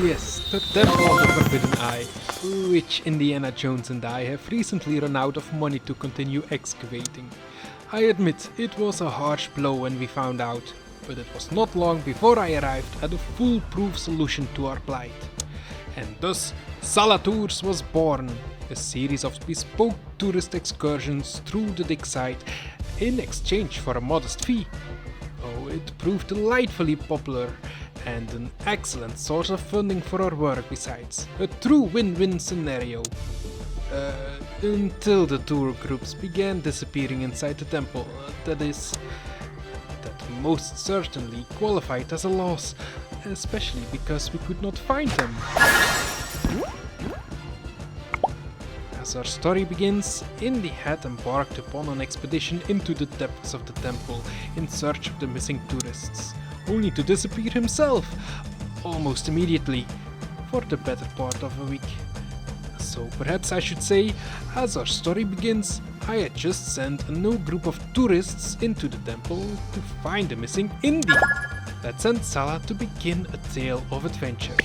Yes, the Temple of the Forbidden Eye, which Indiana Jones and I have recently run out of money to continue excavating. I admit it was a harsh blow when we found out, but it was not long before I arrived at a foolproof solution to our plight. And thus, Salatours was born, a series of bespoke tourist excursions through the dig site in exchange for a modest fee. Oh, it proved delightfully popular and an excellent source of funding for our work besides. A true win-win scenario. Until the tour groups began disappearing inside the temple. That most certainly qualified as a loss, especially because we could not find them. As our story begins, Indy had embarked upon an expedition into the depths of the temple in search of the missing tourists, only to disappear himself, almost immediately, for the better part of a week. So perhaps I should say, as our story begins, I had just sent a new group of tourists into the temple to find the missing Indy. That sent Salah to begin a tale of adventure.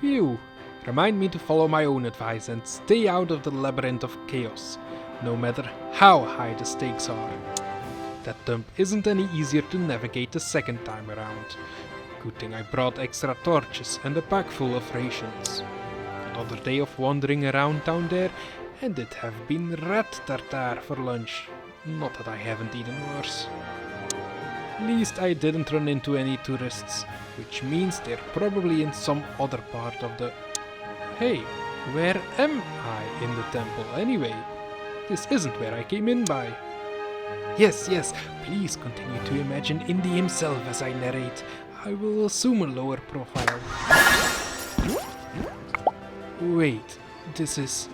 Phew. Remind me to follow my own advice and stay out of the labyrinth of chaos, no matter how high the stakes are. That dump isn't any easier to navigate the second time around. Good thing I brought extra torches and a pack full of rations. Another day of wandering around down there, and it have been rat tartare for lunch. Not that I haven't eaten worse. At least I didn't run into any tourists, which means they're probably in some other part of the... Hey, where am I in the temple anyway? This isn't where I came in by. Yes, please continue to imagine Indy himself as I narrate. I will assume a lower profile. Wait, this is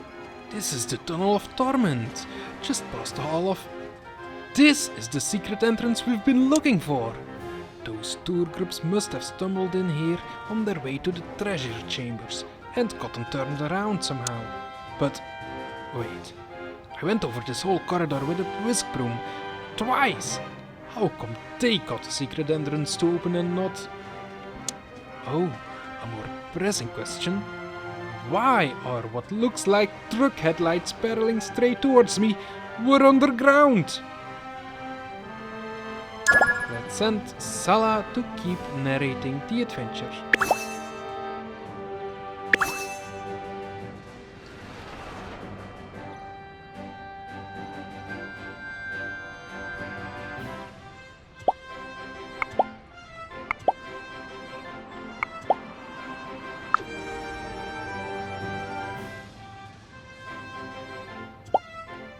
the Tunnel of Torment, just past the Hall of... This is the secret entrance we've been looking for! Those tour groups must have stumbled in here on their way to the treasure chambers and got them turned around somehow. But, wait, I went over this whole corridor with a whisk broom twice! How come they got the secret entrance to open and not... Oh, a more pressing question. Why are what looks like truck headlights barreling straight towards me were underground? Let's send Salah to keep narrating the adventure.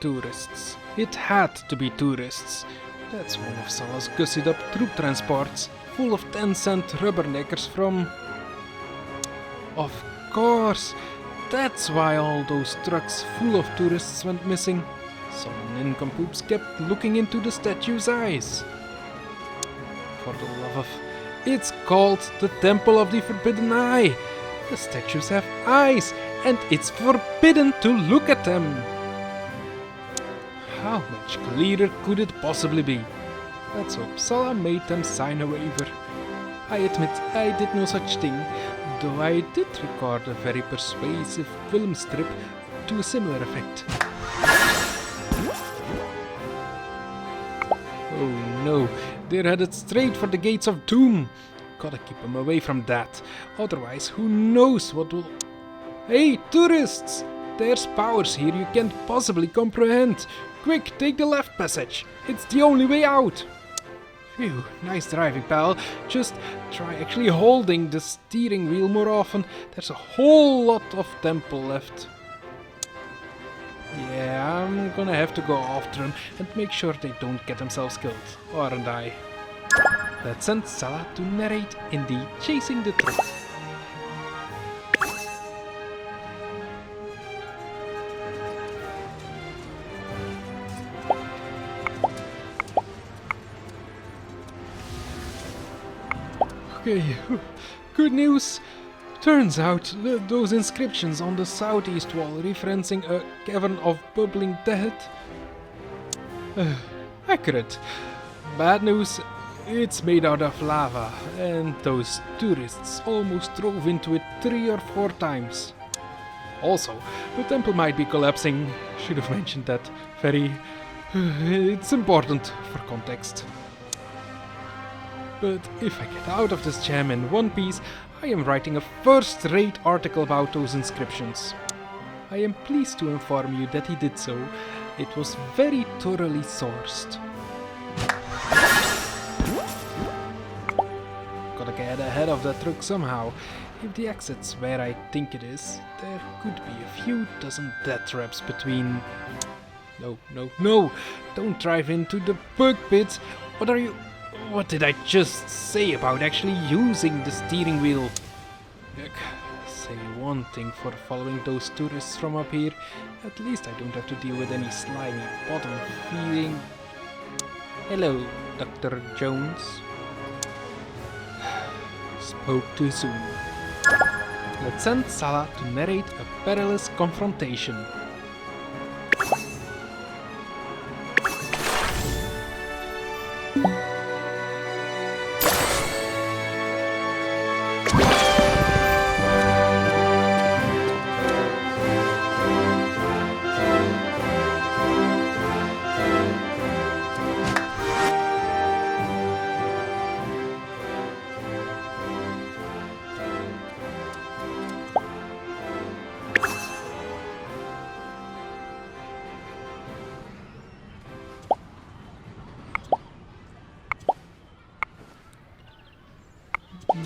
Tourists. It had to be tourists. That's one of Salah's gussied up troop transports, full of 10-cent rubberneckers from... Of course! That's why all those trucks full of tourists went missing. Some nincompoops kept looking into the statue's eyes. For the love of... It's called the Temple of the Forbidden Eye! The statues have eyes, and it's forbidden to look at them! How much clearer could it possibly be? Let's hope Salah made them sign a waiver. I admit I did no such thing, though I did record a very persuasive film strip to a similar effect. Oh no, they're headed straight for the gates of doom. Gotta keep them away from that, otherwise who knows what will... Hey, tourists! There's powers here you can't possibly comprehend. Quick, take the left passage. It's the only way out. Phew, nice driving, pal. Just try actually holding the steering wheel more often. There's a whole lot of temple left. Yeah, I'm gonna have to go after them and make sure they don't get themselves killed, aren't I? Let's send Salah to narrate Indy chasing the truck. Okay, good news. Turns out those inscriptions on the southeast wall referencing a cavern of bubbling death. Accurate. Bad news, it's made out of lava, and those tourists almost drove into it 3 or 4 times. Also, the temple might be collapsing. Should have mentioned that. It's important for context. But if I get out of this jam in one piece, I am writing a first-rate article about those inscriptions. I am pleased to inform you that he did so. It was very thoroughly sourced. Gotta get ahead of that truck somehow. If the exit's where I think it is, there could be a few dozen death traps between... No! Don't drive into the bug pit! What did I just say about actually using the steering wheel? Say one thing for following those tourists from up here. At least I don't have to deal with any slimy bottom feeding. Hello, Dr. Jones. Spoke too soon. Let's send Salah to narrate a perilous confrontation.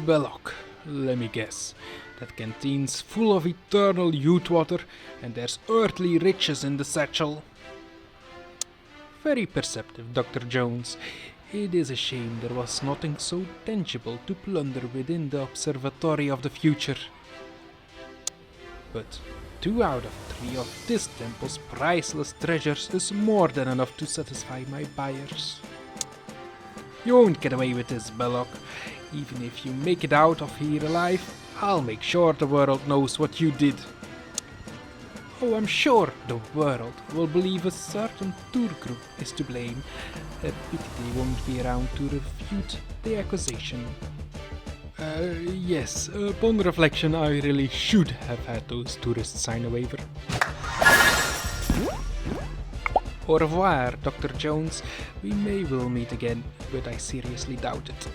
Belloc, let me guess. That canteen's full of eternal youth water, and there's earthly riches in the satchel. Very perceptive, Dr. Jones. It is a shame there was nothing so tangible to plunder within the observatory of the future. But 2 out of 3 of this temple's priceless treasures is more than enough to satisfy my buyers. You won't get away with this, Belloc. Even if you make it out of here alive, I'll make sure the world knows what you did. Oh, I'm sure the world will believe a certain tour group is to blame. A pity they won't be around to refute the accusation. Yes, upon reflection I really should have had those tourists sign a waiver. Au revoir, Dr. Jones. We may well meet again, but I seriously doubt it.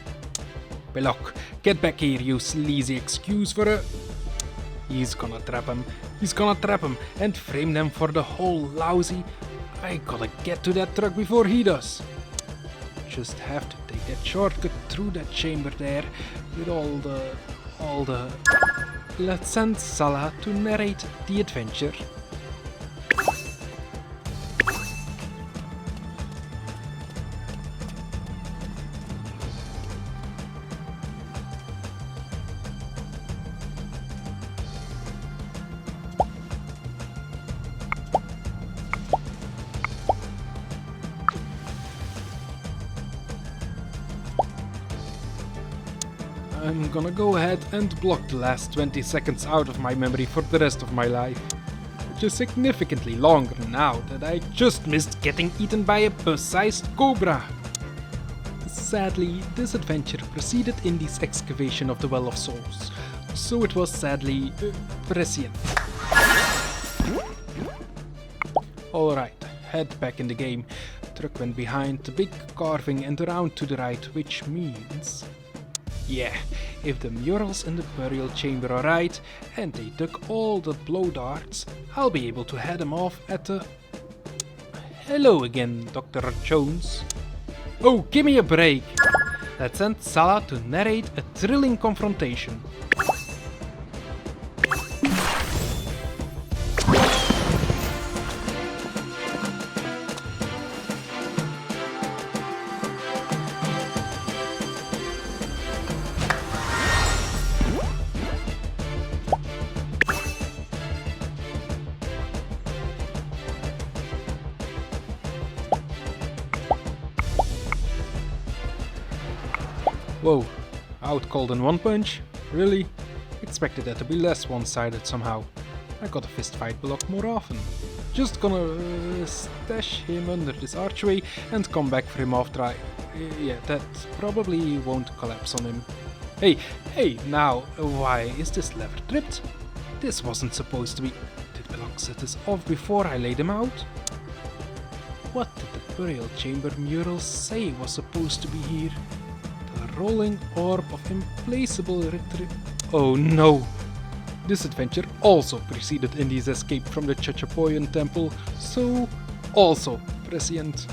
Belloc, get back here, you sleazy excuse for a... He's gonna trap him and frame them for the whole lousy... I gotta get to that truck before he does. Just have to take that shortcut through that chamber there with all the... Let's send Salah to narrate the adventure. I'm gonna go ahead and block the last 20 seconds out of my memory for the rest of my life, which is significantly longer now that I just missed getting eaten by a bus-sized cobra. Sadly, this adventure proceeded in the excavation of the Well of Souls, so it was sadly prescient. Alright, head back in the game. Truck went behind the big carving and around to the right, which means... Yeah, if the murals in the burial chamber are right, and they took all the blow darts, I'll be able to head them off at the... Hello again, Dr. Jones. Oh, give me a break! Let's send Salah to narrate a thrilling confrontation. Whoa, Out cold in one punch? Really? Expected that to be less one-sided somehow. I got a fist fight block more often. Just gonna stash him under this archway and come back for him after I... yeah, that probably won't collapse on him. Hey, now, why is this lever tripped? This wasn't supposed to be... Did Block set this off before I laid him out? What did the burial chamber mural say was supposed to be here? The rolling orb of implacable Oh no! This adventure also preceded Indy's escape from the Chachapoyan temple, so also prescient.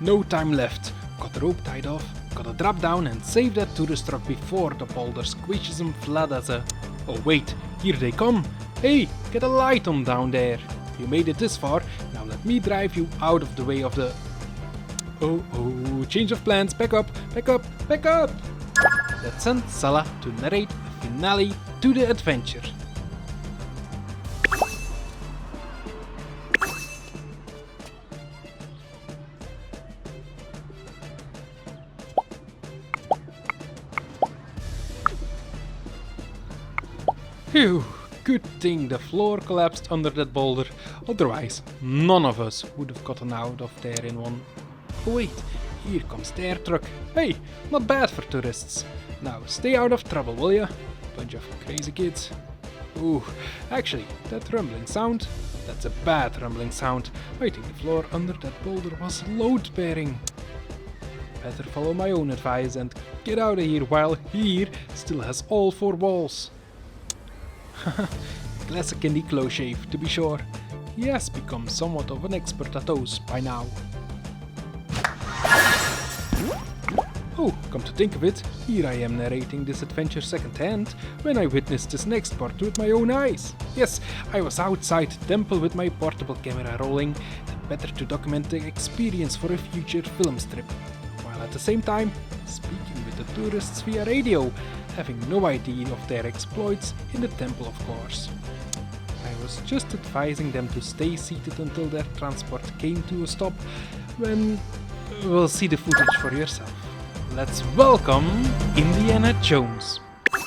No time left. Got the rope tied off, gotta drop down and save that tourist truck before the boulder squishes him flat as a... Oh wait, here they come! Hey, get a light on down there! You made it this far, now let me drive you out of the way of the... Oh, change of plans, back up! Let's send Salah to narrate the finale to the adventure. Phew, good thing the floor collapsed under that boulder, otherwise none of us would have gotten out of there in one. Oh wait, here comes their truck. Hey, not bad for tourists. Now stay out of trouble, will ya? Bunch of crazy kids. Ooh, actually, that rumbling sound, that's a bad rumbling sound. I think the floor under that boulder was load-bearing. Better follow my own advice and get out of here while here still has all four walls. Classic Indy close shave, to be sure. He has become somewhat of an expert at those by now. Oh, come to think of it, here I am narrating this adventure second-hand, when I witnessed this next part with my own eyes. Yes, I was outside the temple with my portable camera rolling, better to document the experience for a future film strip, while at the same time speaking with the tourists via radio, having no idea of their exploits in the temple, of course. I was just advising them to stay seated until their transport came to a stop, when... Well, see the footage for yourself. Let's welcome Indiana Jones.